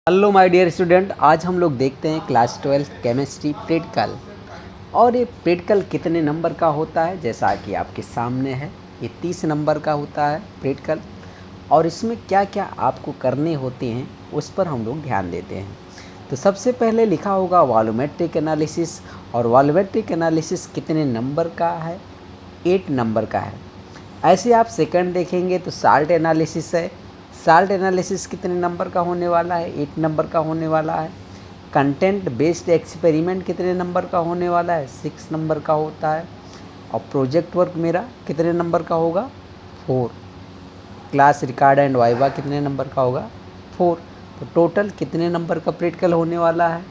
Hello my dear student, आज हम लोग देखते हैं क्लास 12 केमिस्ट्री प्रैक्टिकल। और ये प्रैक्टिकल कितने नंबर का होता है, जैसा कि आपके सामने है। ये 30 नंबर का होता है प्रैक्टिकल। और इसमें क्या क्या आपको करने होते हैं उस पर हम लोग ध्यान देते हैं। तो सबसे पहले लिखा होगा वॉल्यूमेट्रिक एनालिसिस। और वॉल्यूमेट्रिक एनालिसिस कितने नंबर का है? 8 नंबर का है। ऐसे आप सेकंड देखेंगे तो साल्ट एनालिसिस है। साल्ट एनालिसिस कितने नंबर का होने वाला है? 8 नंबर का होने वाला है। कंटेंट बेस्ड एक्सपेरिमेंट कितने नंबर का होने वाला है? 6 नंबर का होता है। और प्रोजेक्ट वर्क मेरा कितने नंबर का होगा? 4। क्लास रिकॉर्ड एंड वाइवा कितने नंबर का होगा? 4। तो टोटल कितने नंबर का प्रैक्टिकल होने वाला है?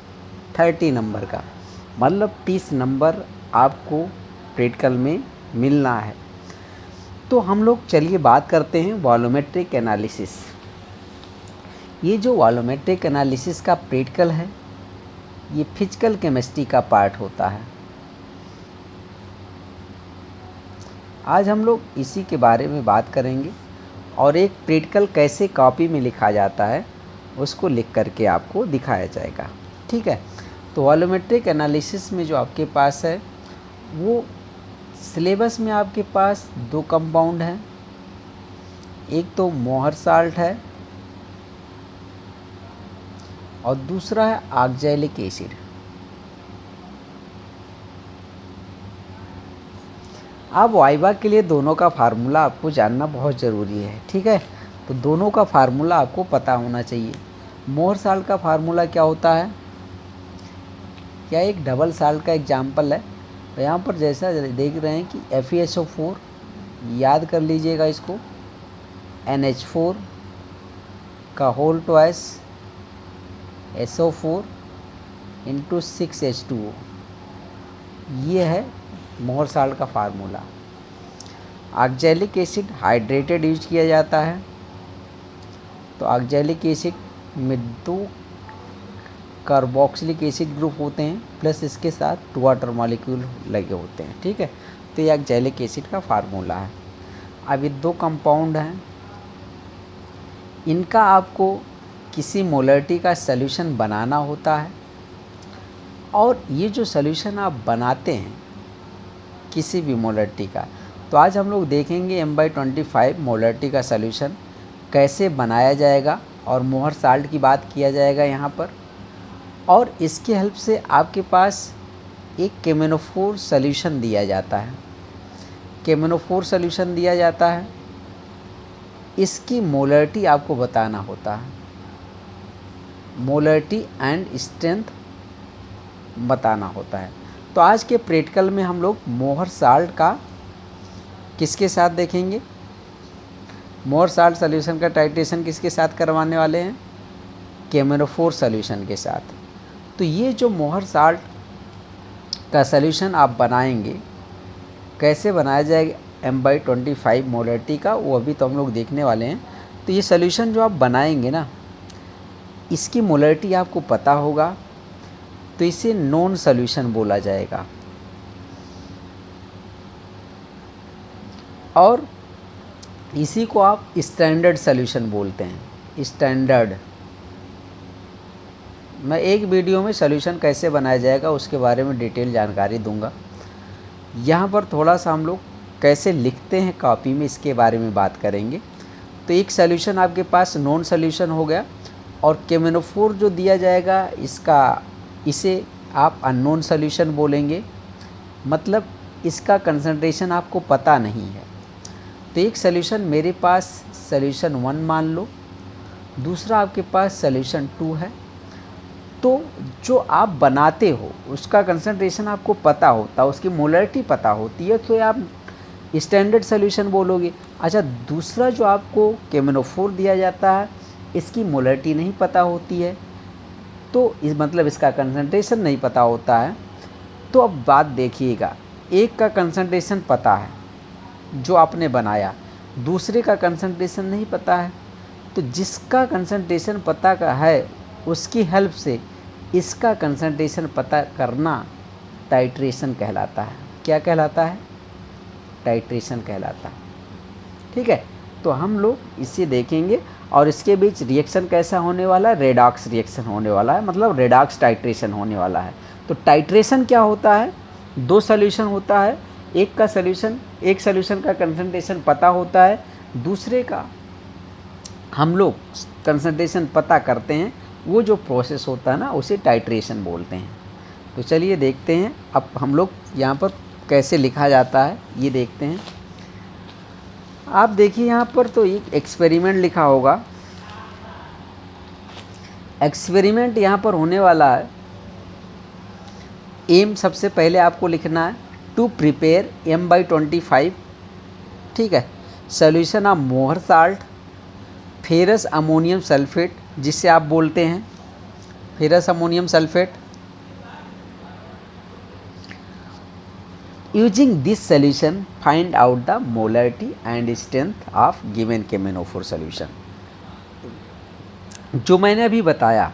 30 नंबर का। मतलब 30 नंबर आपको प्रैक्टिकल में मिलना है। तो हम लोग चलिए बात करते हैं वॉल्यूमेट्रिक एनालिसिस। ये जो वॉल्यूमेट्रिक एनालिसिस का प्रैक्टिकल है, ये फिजिकल केमिस्ट्री का पार्ट होता है। आज हम लोग इसी के बारे में बात करेंगे और एक प्रैक्टिकल कैसे कॉपी में लिखा जाता है उसको लिख करके आपको दिखाया जाएगा। ठीक है। तो वॉल्यूमेट्रिक एनालिसिस में जो आपके पास है वो सिलेबस में आपके पास 2 कंपाउंड हैं। एक तो मोहर साल्ट है और दूसरा है ऑक्सैलिक एसिड। अब वाइवा के लिए दोनों का फार्मूला आपको जानना बहुत ज़रूरी है। ठीक है। तो दोनों का फार्मूला आपको पता होना चाहिए। मोहर साल्ट का फार्मूला क्या होता है? क्या एक डबल साल्ट का एग्जाम्पल है। तो यहाँ पर जैसा देख रहे हैं कि FeSO4, याद कर लीजिएगा इसको, NH4 का whole twice SO4 into 6H2O, ये है मोहर साल्ट का formula. Oxalic acid hydrated use किया जाता है। तो ऑक्सैलिक एसिड में 2 कार्बोक्सिलिक एसिड ग्रुप होते हैं प्लस इसके साथ 2 वाटर मॉलिक्यूल लगे होते हैं। ठीक है। तो ये ऑक्सैलिक एसिड का फार्मूला है। अब ये 2 कंपाउंड हैं, इनका आपको किसी मोलरिटी का सॉल्यूशन बनाना होता है। और ये जो सॉल्यूशन आप बनाते हैं किसी भी मोलरिटी का, तो आज हम लोग देखेंगे M/25 मोलरिटी का सॉल्यूशन कैसे बनाया जाएगा और मोहर साल्ट की बात किया जाएगा यहाँ पर। और इसके हेल्प से आपके पास एक केमिनोफोर सॉल्यूशन दिया जाता है। केमिनोफोर सॉल्यूशन दिया जाता है, इसकी मोलरिटी आपको बताना होता है। मोलरिटी एंड स्ट्रेंथ बताना होता है। तो आज के प्रैक्टिकल में हम लोग मोहर साल्ट का किसके साथ देखेंगे? मोहर साल्ट सॉल्यूशन का टाइट्रेशन किसके साथ करवाने वाले हैं? केमिनोफोर सॉल्यूशन के साथ। तो ये जो मोहर साल्ट का सॉल्यूशन आप बनाएंगे, कैसे बनाया जाएगा M/25 मोलरिटी का, वो अभी तो हम लोग देखने वाले हैं। तो ये सॉल्यूशन जो आप बनाएंगे ना, इसकी मोलरिटी आपको पता होगा, तो इसे नॉन सॉल्यूशन बोला जाएगा। और इसी को आप स्टैंडर्ड सॉल्यूशन बोलते हैं। स्टैंडर्ड, मैं एक वीडियो में सॉल्यूशन कैसे बनाया जाएगा उसके बारे में डिटेल जानकारी दूंगा। यहाँ पर थोड़ा सा हम लोग कैसे लिखते हैं कॉपी में, इसके बारे में बात करेंगे। तो एक सॉल्यूशन आपके पास नॉन सॉल्यूशन हो गया, और केमिनोफोर जो दिया जाएगा इसे आप अननोन सॉल्यूशन बोलेंगे। मतलब इसका कंसंट्रेशन आपको पता नहीं है। तो एक सॉल्यूशन मेरे पास सॉल्यूशन 1 मान लो, दूसरा आपके पास सॉल्यूशन 2 है। तो जो आप बनाते हो उसका कंसंट्रेशन आपको पता होता है, उसकी मोलरिटी पता होती है, तो आप स्टैंडर्ड सॉल्यूशन बोलोगे। अच्छा, दूसरा जो आपको केमिनोफोर दिया जाता है, इसकी मोलरिटी नहीं पता होती है, तो इस मतलब इसका कंसंट्रेशन नहीं पता होता है। तो अब बात देखिएगा, एक का कंसंट्रेशन पता है जो आपने बनाया, दूसरे का कंसंट्रेशन नहीं पता है। तो जिसका कंसंट्रेशन पता का है उसकी हेल्प से इसका कंसंट्रेशन पता करना टाइट्रेशन कहलाता है। क्या कहलाता है? टाइट्रेशन कहलाता है। ठीक है। तो हम लोग इसे देखेंगे और इसके बीच रिएक्शन कैसा होने वाला है, रेडॉक्स रिएक्शन होने वाला है, मतलब रेडॉक्स टाइट्रेशन होने वाला है। तो टाइट्रेशन क्या होता है, दो सॉल्यूशन होता है, एक सॉल्यूशन का कंसंट्रेशन पता होता है, दूसरे का हम लोग कंसंट्रेशन पता करते हैं, वो जो प्रोसेस होता है ना उसे टाइट्रेशन बोलते हैं। तो चलिए देखते हैं अब हम लोग यहाँ पर कैसे लिखा जाता है ये देखते हैं। आप देखिए यहाँ पर तो एक एक्सपेरिमेंट लिखा होगा, एक्सपेरिमेंट यहाँ पर होने वाला है। एम सबसे पहले आपको लिखना है टू प्रिपेयर M/25, ठीक है, सॉल्यूशन ऑफ मोहर साल्ट फेरस अमोनियम सल्फेट, जिसे आप बोलते हैं ferrous ammonium sulphate. Using this solution find out the molarity and strength of given KMnO4 solution. जो मैंने अभी बताया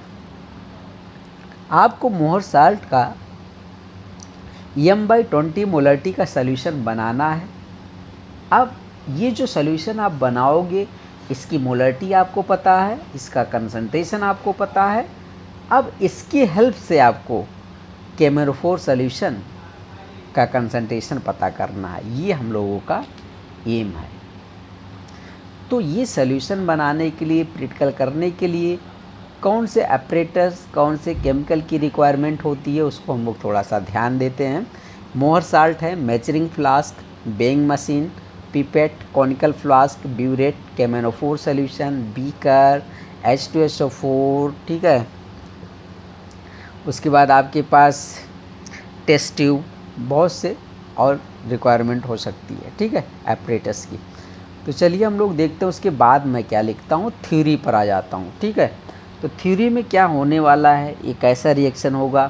आपको मोहर साल्ट का M/20 मोलरिटी का सॉल्यूशन बनाना है। अब ये जो सॉल्यूशन आप बनाओगे इसकी मोलरिटी आपको पता है, इसका कंसंट्रेशन आपको पता है। अब इसकी हेल्प से आपको KMnO4 सॉल्यूशन का कंसंट्रेशन पता करना है, ये हम लोगों का एम है। तो ये सॉल्यूशन बनाने के लिए, प्रैक्टिकल करने के लिए कौन से ऑपरेटर्स, कौन से केमिकल की रिक्वायरमेंट होती है उसको हम लोग थोड़ा सा ध्यान देते हैं। मोहर साल्ट है, measuring flask, weighing machine, pipette, conical flask, burette, KMnO4 solution, beaker, H2SO4, ठीक है। उसके बाद आपके पास टेस्ट ट्यूब, बहुत से और रिक्वायरमेंट हो सकती है, ठीक है, ऑपरेटर्स की। तो चलिए हम लोग देखते हैं उसके बाद मैं क्या लिखता हूँ, थ्योरी पर आ जाता हूँ, ठीक है। तो थ्योरी में क्या होने वाला है, ये कैसा रिएक्शन होगा,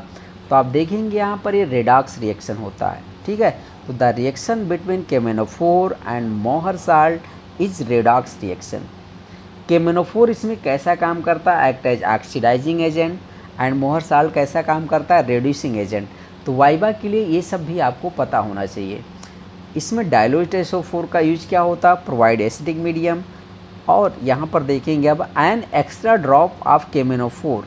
तो आप देखेंगे यहाँ पर ये रेडॉक्स रिएक्शन होता है, ठीक है। तो the reaction between KMnO4 and Mohr salt is redox reaction. KMnO4 इसमें कैसा काम करता है, act as oxidising agent, and Mohr salt कैसा काम करता है, रेड्यूसिंग एजेंट। तो वाइवा के लिए ये सब भी आपको पता होना चाहिए। इसमें डाइल्यूट SO4 का यूज क्या होता है, प्रोवाइड एसिडिक मीडियम। और यहाँ पर देखेंगे अब an extra drop of KMnO4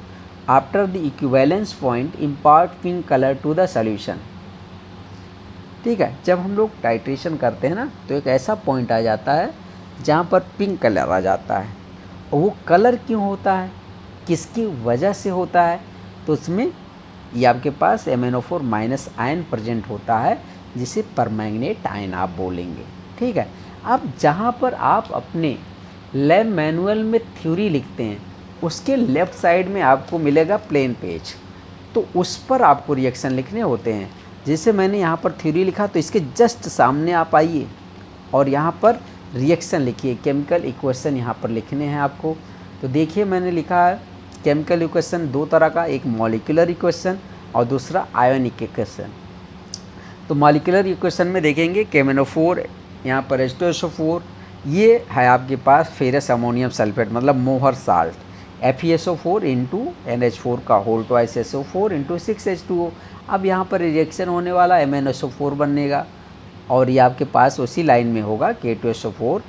after the equivalence point impart pink colour to the solution, ठीक है। जब हम लोग टाइट्रेशन करते हैं ना तो एक ऐसा पॉइंट आ जाता है जहाँ पर पिंक कलर आ जाता है। और वो कलर क्यों होता है, किसकी वजह से होता है, तो उसमें ये आपके पास MnO4 माइनस आयन प्रेजेंट होता है, जिसे परमैंगनेट आयन आप बोलेंगे, ठीक है। अब जहाँ पर आप अपने लैब मैनुअल में थ्योरी लिखते हैं उसके लेफ़्ट साइड में आपको मिलेगा प्लेन पेज, तो उस पर आपको रिएक्शन लिखने होते हैं। जैसे मैंने यहाँ पर थ्योरी लिखा तो इसके जस्ट सामने आप आइए और यहाँ पर रिएक्शन लिखिए, केमिकल इक्वेशन यहाँ पर लिखने हैं आपको। तो देखिए मैंने लिखा है केमिकल इक्वेशन दो तरह का, एक मॉलिक्यूलर इक्वेशन और दूसरा आयोनिक इक्वेशन। तो मॉलिक्यूलर इक्वेशन में देखेंगे KMnO4, यहाँ पर H2SO4, ये है आपके पास फेरस अमोनियम सल्फेट मतलब मोहर साल्ट, FeSO4 इंटू NH4 का whole twice SO4 into 6H2O। अब यहाँ पर रिएक्शन होने वाला MnSO4 बनेगा और ये आपके पास उसी लाइन में होगा K2SO4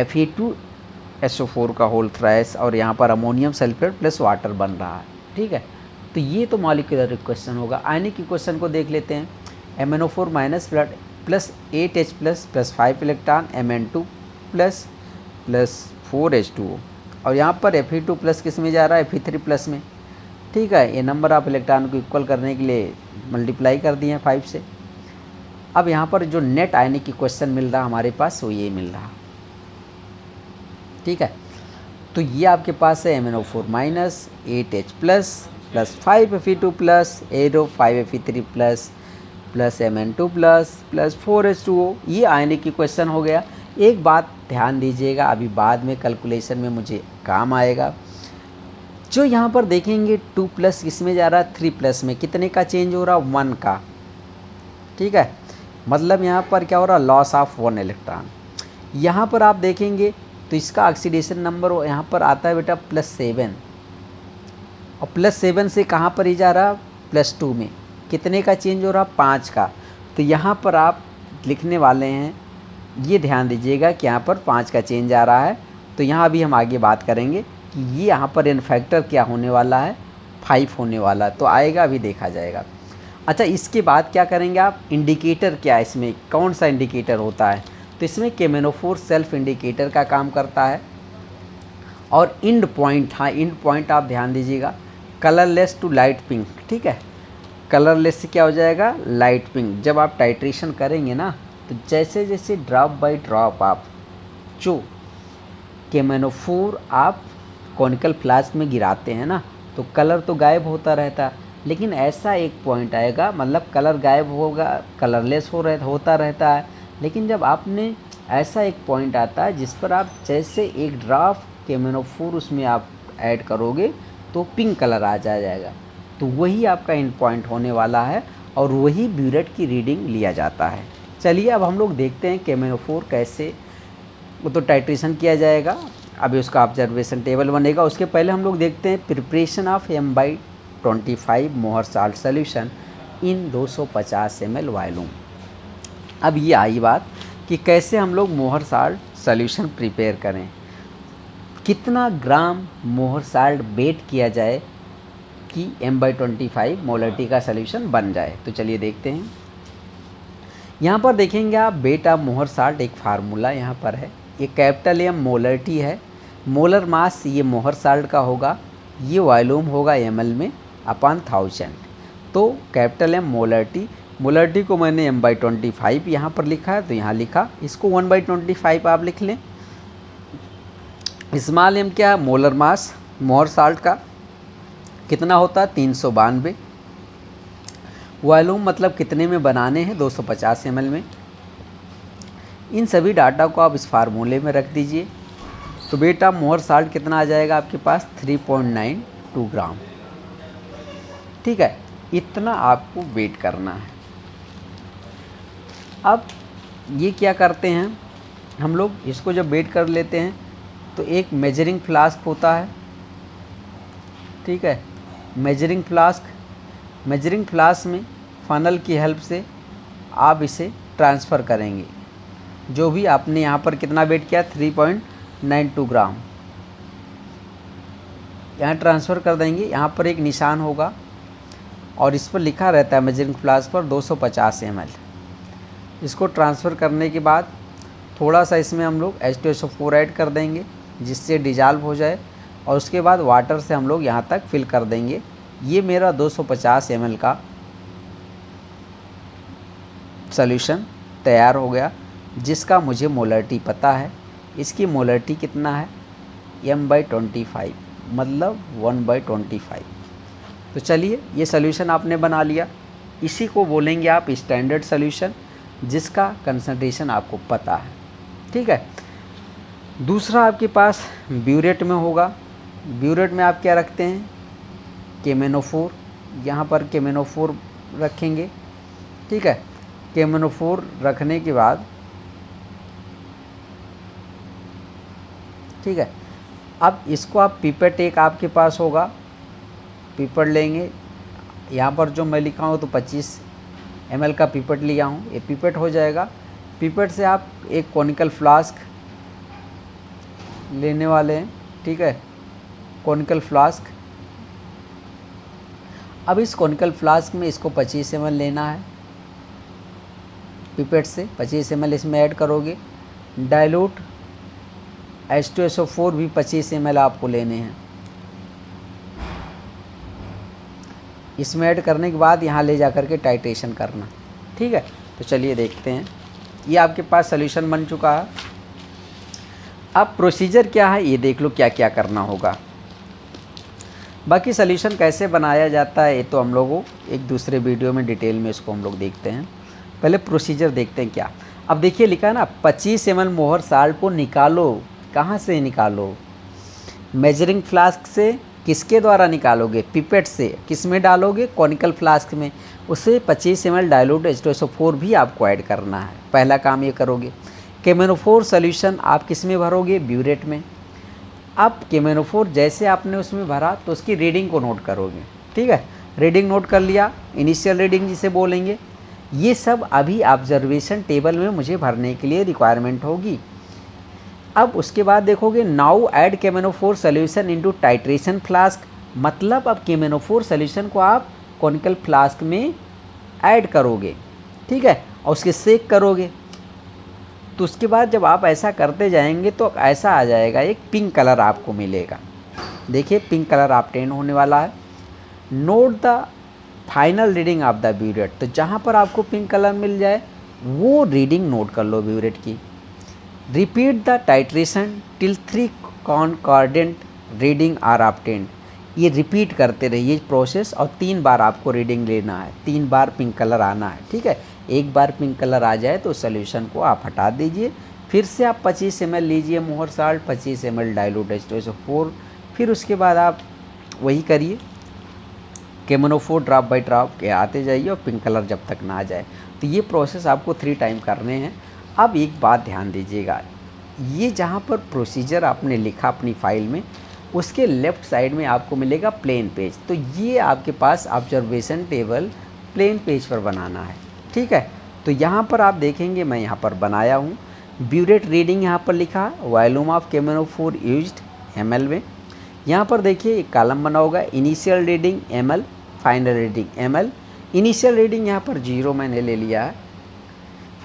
Fe2SO4 का होल थ्राइस, और यहाँ पर अमोनियम सल्फेट प्लस वाटर बन रहा है, ठीक है। तो ये तो मॉलिक्यूलर इक्वेशन होगा। आयनिक इक्वेशन को देख लेते हैं, MnO4 minus plus 8H plus 5 electron Mn2 plus 4H2O, और यहाँ पर Fe2 प्लस किस में जा रहा है, Fe3 प्लस में, ठीक है। ये नंबर ऑफ इलेक्ट्रॉन को इक्वल करने के लिए मल्टीप्लाई कर दिए हैं 5 से। अब यहाँ पर जो नेट आयनिक इक्वेशन मिल रहा हमारे पास वो ये मिल रहा, ठीक है। तो ये आपके पास है MnO4 minus 8H plus 5 Fe2 plus 5 Fe3 plus Mn2 plus 4H2O। ये आयनिक इक्वेशन हो गया। एक बात ध्यान दीजिएगा, अभी बाद में कैलकुलेशन में मुझे काम आएगा। जो यहाँ पर देखेंगे 2 प्लस इसमें जा रहा है 3 प्लस में, कितने का चेंज हो रहा है, 1 का, ठीक है। मतलब यहाँ पर क्या हो रहा है, लॉस ऑफ 1 इलेक्ट्रॉन। यहाँ पर आप देखेंगे तो इसका ऑक्सीडेशन नंबर यहाँ पर आता है बेटा +7, और +7 से कहाँ पर ही जा रहा, +2 में, कितने का चेंज हो रहा, 5 का। तो यहाँ पर आप लिखने वाले हैं ये ध्यान दीजिएगा कि यहाँ पर 5 का चेंज आ रहा है, तो यहाँ अभी हम आगे बात करेंगे कि ये यहाँ पर एन फैक्टर क्या होने वाला है, 5 होने वाला, तो आएगा अभी देखा जाएगा। अच्छा, इसके बाद क्या करेंगे आप, इंडिकेटर क्या है, इसमें कौन सा इंडिकेटर होता है, तो इसमें केमेनोफोर सेल्फ इंडिकेटर का काम करता है। और इंड पॉइंट, हाँ इंड पॉइंट आप ध्यान दीजिएगा, कलरलेस टू लाइट पिंक, ठीक है, कलरलेस से क्या हो जाएगा, लाइट पिंक। जब आप टाइट्रेशन करेंगे ना, तो जैसे जैसे ड्रॉप बाय ड्रॉप आप जो केमेनोफोर आप कॉनिकल फ्लास्क में गिराते हैं ना, तो कलर तो गायब होता रहता है, लेकिन ऐसा एक पॉइंट आएगा, मतलब कलर गायब होगा, कलरलेस होता रहता है, लेकिन जब आपने ऐसा एक पॉइंट आता है जिस पर आप जैसे एक ड्रॉप केमेनोफोर उसमें आप ऐड करोगे तो पिंक कलर आ जाएगा, तो वही आपका एंड पॉइंट होने वाला है और वही ब्यूरेट की रीडिंग लिया जाता है। चलिए अब हम लोग देखते हैं केमेनोफोर कैसे, वो तो टाइट्रेशन किया जाएगा, अभी उसका ऑब्जर्वेशन टेबल बनेगा। उसके पहले हम लोग देखते हैं प्रिपरेशन ऑफ M/25 मोहर salt solution in 250 ml volume. अब ये आई बात कि कैसे हम लोग मोहर साल्ट सोल्यूशन प्रिपेयर करें, कितना ग्राम मोहर साल्ट बेट किया जाए कि M/25 मोलरिटी का सोल्यूशन बन जाए। तो चलिए देखते हैं। यहाँ पर देखेंगे आप, बेट ऑफ मोहर साल्ट एक फार्मूला यहाँ पर है, ये कैपिटल M मोलरिटी है, मोलर मास ये मोहर साल्ट का होगा, ये वॉल्यूम होगा ml में अपॉन 1000। तो कैपिटल M मोलरिटी को मैंने M/25 यहाँ पर लिखा है, तो यहाँ लिखा, इसको 1/25 आप लिख लें। स्मॉल m क्या है, मोलर मास मोहर साल्ट का कितना होता है, 392। वॉल्यूम मतलब कितने में बनाने हैं, 250 ml में। इन सभी डाटा को आप इस फार्मूले में रख दीजिए, तो बेटा मोहर साल्ट कितना आ जाएगा आपके पास, 3.92 ग्राम, ठीक है, इतना आपको वेट करना है। अब ये क्या करते हैं हम लोग, इसको जब वेट कर लेते हैं तो एक मेजरिंग फ्लास्क होता है, ठीक है, मेजरिंग फ्लास्क में फनल की हेल्प से आप इसे ट्रांसफ़र करेंगे, जो भी आपने यहाँ पर कितना वेट किया, 3.92 ग्राम, यहाँ ट्रांसफ़र कर देंगे। यहाँ पर एक निशान होगा और इस पर लिखा रहता है मेजरिंग फ्लास्क पर 250 ml। इसको ट्रांसफ़र करने के बाद थोड़ा सा इसमें हम लोग H2SO4 ऐड कर देंगे जिससे डिजॉल्व हो जाए, और उसके बाद वाटर से हम लोग यहाँ तक फिल कर देंगे। ये मेरा 250 ml का सॉल्यूशन तैयार हो गया, जिसका मुझे मोलरिटी पता है। इसकी मोलरिटी कितना है, M/25 मतलब 1/25। तो चलिए ये सॉल्यूशन आपने बना लिया, इसी को बोलेंगे आप स्टैंडर्ड सॉल्यूशन, जिसका कंसंट्रेशन आपको पता है, ठीक है। दूसरा आपके पास ब्यूरेट में होगा। ब्यूरेट में आप क्या रखते हैं, केमेनोफोर, यहाँ पर केमेनोफोर रखेंगे, ठीक है। केमेनोफोर रखने के बाद, ठीक है, अब इसको आप पिपेट एक आपके पास होगा, पिपेट लेंगे। यहाँ पर जो मैं लिखा हूँ तो 25 ml का पिपेट लिया हूँ, ये पिपेट हो जाएगा। पिपेट से आप एक कॉनिकल फ्लास्क लेने वाले हैं, ठीक है, कॉनिकल फ्लास्क। अब इस कॉनिकल फ्लास्क में इसको 25 ml लेना है, पिपेट से 25 ml इसमें ऐड करोगे। डाइल्यूट H2SO4 भी 25 ml आपको लेने हैं। इसमें ऐड करने के बाद यहाँ ले जा कर के टाइट्रेशन करना, ठीक है। तो चलिए देखते हैं, ये आपके पास सॉल्यूशन बन चुका है। अब प्रोसीजर क्या है ये देख लो, क्या क्या करना होगा। बाकी सॉल्यूशन कैसे बनाया जाता है ये तो हम लोगों एक दूसरे वीडियो में डिटेल में इसको हम लोग देखते हैं। पहले प्रोसीजर देखते हैं क्या। अब देखिए लिखा है ना, 25 ml मोहर साल्ट को निकालो। कहाँ से निकालो, मेजरिंग फ्लास्क से। किसके द्वारा निकालोगे, पिपेट से। किस में डालोगे, कॉनिकल फ्लास्क में। उसे 25 ml डाइल्यूट H2SO4 भी आपको ऐड करना है, पहला काम ये करोगे। केमेनोफोर सॉल्यूशन आप किस में भरोगे, ब्यूरेट में। अब केमेनोफोर जैसे आपने उसमें भरा तो उसकी रीडिंग को नोट करोगे, ठीक है। रीडिंग नोट कर लिया, इनिशियल रीडिंग जिसे बोलेंगे। ये सब अभी ऑब्जर्वेशन टेबल में मुझे भरने के लिए रिक्वायरमेंट होगी। अब उसके बाद देखोगे नाउ ऐड केमेनोफोर सोल्यूशन इनटू टाइट्रेशन फ्लास्क, मतलब अब केमेनोफोर सोल्यूशन को आप कॉनिकल फ्लास्क में ऐड करोगे, ठीक है, और उसके सेक करोगे। तो उसके बाद जब आप ऐसा करते जाएंगे तो ऐसा आ जाएगा, एक पिंक कलर आपको मिलेगा। देखिए पिंक कलर ऑब्टेन होने वाला है। Note the final reading of the burette, तो जहाँ पर आपको पिंक कलर मिल जाए वो रीडिंग नोट कर लो ब्यूरेट की। Repeat the titration till 3 concordant reading are obtained, ये रिपीट करते रहिए प्रोसेस और 3 बार आपको रीडिंग लेना है, 3 बार पिंक कलर आना है, ठीक है। एक बार पिंक कलर आ जाए तो सोल्यूशन को आप हटा दीजिए, फिर से आप 25 ml लीजिए मोहर साल्ट, 25 ml डाइल्यूट H2SO4, फिर उसके बाद आप वही करिए, केमेनोफोर ड्रॉप बाय ड्रॉप के आते जाइए और पिंक कलर जब तक ना आ जाए। तो ये प्रोसेस आपको 3 टाइम करने हैं। अब एक बात ध्यान दीजिएगा, ये जहाँ पर प्रोसीजर आपने लिखा अपनी फाइल में, उसके लेफ़्ट साइड में आपको मिलेगा प्लेन पेज। तो ये आपके पास ऑब्जर्वेशन टेबल प्लेन पेज पर बनाना है, ठीक है। तो यहाँ पर आप देखेंगे मैं यहाँ पर बनाया हूँ, ब्यूरेट रीडिंग यहाँ पर लिखा, वॉल्यूम ऑफ केमेनोफोर यूज्ड ml में। यहाँ पर देखिए एक कॉलम बना होगा, initial reading ml, final reading ml। Initial reading यहाँ पर 0 मैंने ले लिया है।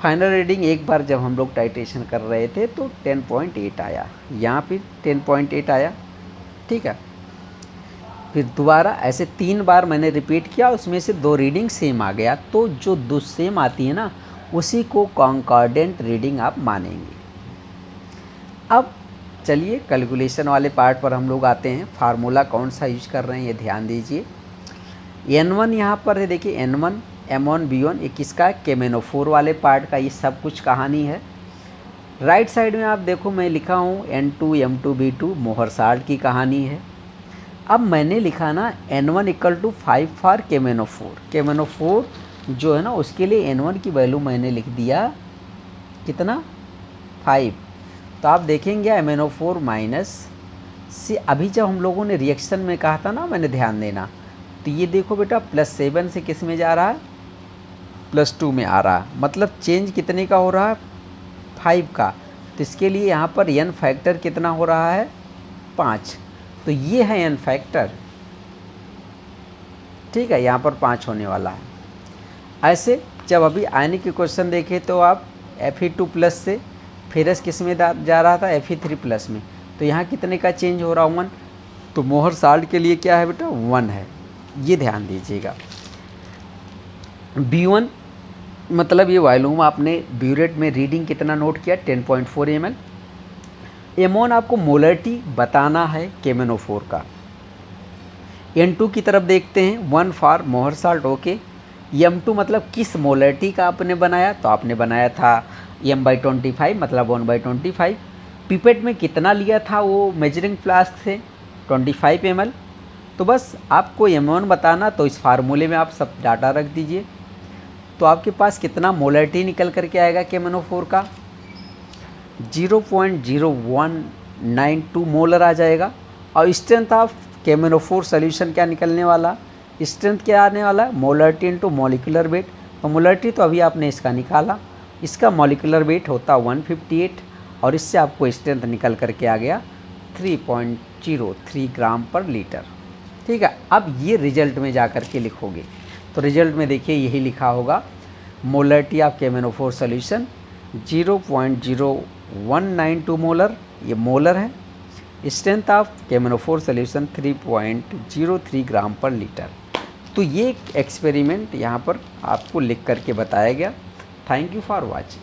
फाइनल रीडिंग एक बार जब हम लोग टाइट्रेशन कर रहे थे तो 10.8 आया, यहाँ फिर 10.8 आया, ठीक है। फिर दोबारा ऐसे 3 बार मैंने रिपीट किया, उसमें से 2 रीडिंग सेम आ गया, तो जो 2 सेम आती है ना उसी को कॉन्कॉर्डेंट रीडिंग आप मानेंगे। अब चलिए कैलकुलेशन वाले पार्ट पर हम लोग आते हैं। फार्मूला कौन सा यूज कर रहे हैं ये ध्यान दीजिए। N1 यहाँ पर है, देखिए N1 M1 B1 ये किसका, केमेनोफोर वाले पार्ट का, ये सब कुछ कहानी है। राइट साइड में आप देखो मैं लिखा हूँ N2 M2 B2 मोहर साल्ट की कहानी है। अब मैंने लिखा ना N1 = 5 फॉर केमेनोफोर, केमेनोफोर जो है ना उसके लिए N1 की वैल्यू मैंने लिख दिया कितना, 5। तो आप देखेंगे MnO4 माइनस से, अभी जब हम लोगों ने रिएक्शन में कहा था ना मैंने ध्यान देना, तो ये देखो बेटा +7 से किस में जा रहा है, +2 में आ रहा है, मतलब चेंज कितने का हो रहा है, 5 का। तो इसके लिए यहाँ पर n फैक्टर कितना हो रहा है, 5। तो ये है n फैक्टर, ठीक है, यहाँ पर 5 होने वाला है। ऐसे जब अभी आने के क्वेश्चन देखे तो आप Fe2+ से फेरस किस में जा रहा था, Fe3+ में, तो यहाँ कितने का चेंज हो रहा है, 1। तो मोहर साल्ट के लिए क्या है बेटा, 1 है, ये ध्यान दीजिएगा। B1 मतलब ये वॉल्यूम आपने ब्यूरेट में रीडिंग कितना नोट किया, 10.4 ml। M1 आपको मोलरिटी बताना है केमेनोफोर का। N2 की तरफ देखते हैं, 1 फॉर मोहर साल्ट, ओके। M2 मतलब किस मोलरिटी का आपने बनाया, तो आपने बनाया था M/25 मतलब 1/25। पिपेट में कितना लिया था वो मेजरिंग फ्लास्क से, 25 ml। तो बस आपको M1 बताना, तो इस फार्मूले में आप सब डाटा रख दीजिए। तो आपके पास कितना मोलरिटी निकल करके आएगा केमेनोफोर का, 0.0192 मोलर आ जाएगा। और स्ट्रेंथ ऑफ केमेनोफोर सोल्यूशन क्या निकलने वाला, स्ट्रेंथ क्या आने वाला, मोलरिटी इंटू मॉलिक्यूलर वेट। तो मोलरिटी तो अभी आपने इसका निकाला, इसका मॉलिक्यूलर वेट होता 158 और इससे आपको स्ट्रेंथ निकल करके आ गया 3.03 ग्राम पर लीटर, ठीक है। अब ये रिजल्ट में जा कर के लिखोगे, तो रिजल्ट में देखिए यही लिखा होगा, मोलरिटी ऑफ केमेनोफोर सोल्यूशन 0.0192 मोलर, ये मोलर है। स्ट्रेंथ ऑफ केमेनोफोर सोल्यूशन 3.03 ग्राम पर लीटर। तो ये एक्सपेरिमेंट यहाँ पर आपको लिख करके बताया गया। Thank you for watching.